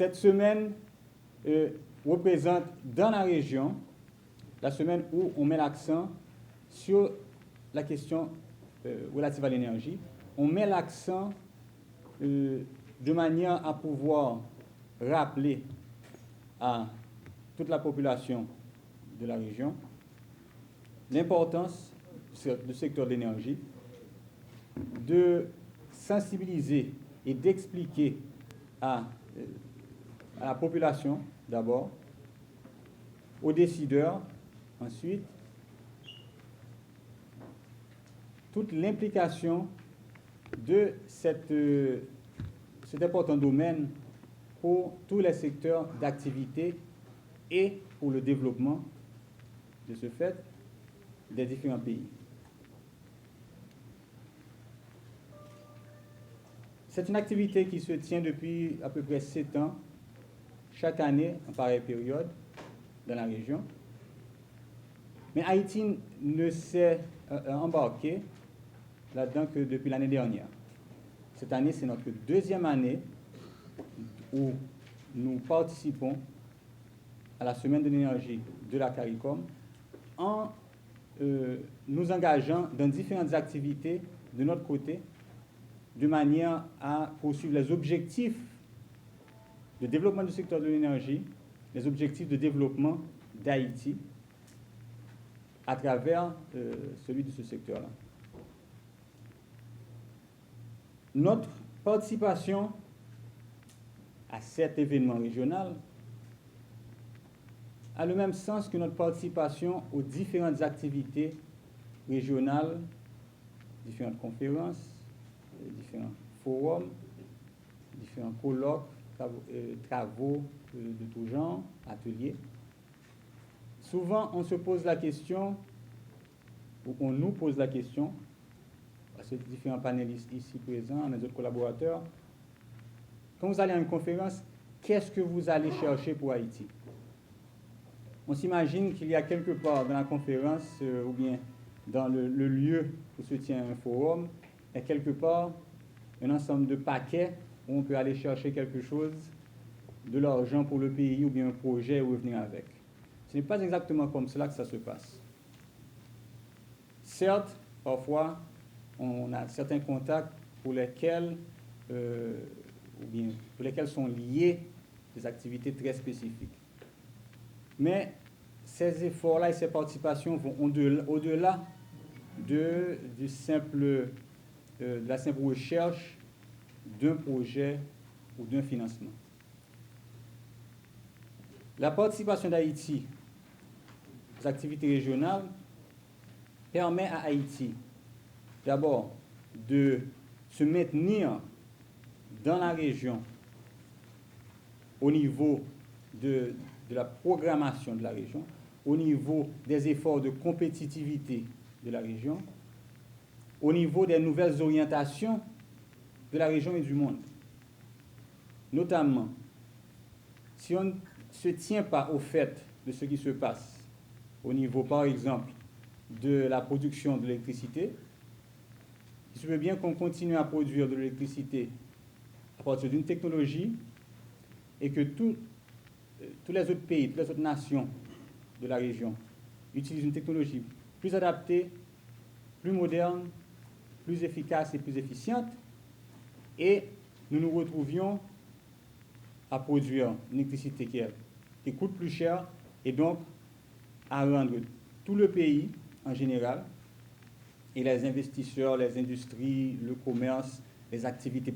Cette semaine représente dans la région la semaine où on met l'accent sur la question relative à l'énergie. On met l'accent de manière à pouvoir rappeler à toute la population de la région l'importance du secteur de l'énergie, de sensibiliser et d'expliquer à la population d'abord, aux décideurs ensuite, toute l'implication de cet important domaine pour tous les secteurs d'activité et pour le développement de ce fait des différents pays. C'est une activité qui se tient depuis à peu près 7 ans, chaque année en pareille période, dans la région. Mais Haïti ne s'est embarqué là-dedans que depuis l'année dernière. Cette année, c'est notre deuxième année où nous participons à la Semaine de l'énergie de la CARICOM en nous engageant dans différentes activités de notre côté, de manière à poursuivre les objectifs de développement du secteur de l'énergie, les objectifs de développement d'Haïti à travers celui de ce secteur-là. Notre participation à cet événement régional a le même sens que notre participation aux différentes activités régionales, différentes conférences, différents forums, différents colloques, travaux de tout genre, ateliers. Souvent, on se pose la question, ou on nous pose la question, à ces différents panélistes ici présents, à mes autres collaborateurs, quand vous allez à une conférence, qu'est-ce que vous allez chercher pour Haïti? On s'imagine qu'il y a quelque part dans la conférence, ou bien dans le lieu où se tient un forum, il y a quelque part un ensemble de paquets où on peut aller chercher quelque chose, de l'argent pour le pays ou bien un projet et revenir avec. Ce n'est pas exactement comme cela que ça se passe. Certes, parfois, on a certains contacts pour lesquels sont liées des activités très spécifiques. Mais ces efforts-là et ces participations vont au-delà de la simple recherche d'un projet ou d'un financement. La participation d'Haïti aux activités régionales permet à Haïti d'abord de se maintenir dans la région au niveau de la programmation de la région, au niveau des efforts de compétitivité de la région, au niveau des nouvelles orientations de la région et du monde. Notamment, si on ne se tient pas au fait de ce qui se passe au niveau, par exemple, de la production de l'électricité, il se peut bien qu'on continue à produire de l'électricité à partir d'une technologie et que tous les autres pays, toutes les autres nations de la région utilisent une technologie plus adaptée, plus moderne, plus efficace et plus efficiente, et nous nous retrouvions à produire une électricité qui coûte plus cher et donc à rendre tout le pays en général et les investisseurs, les industries, le commerce, les activités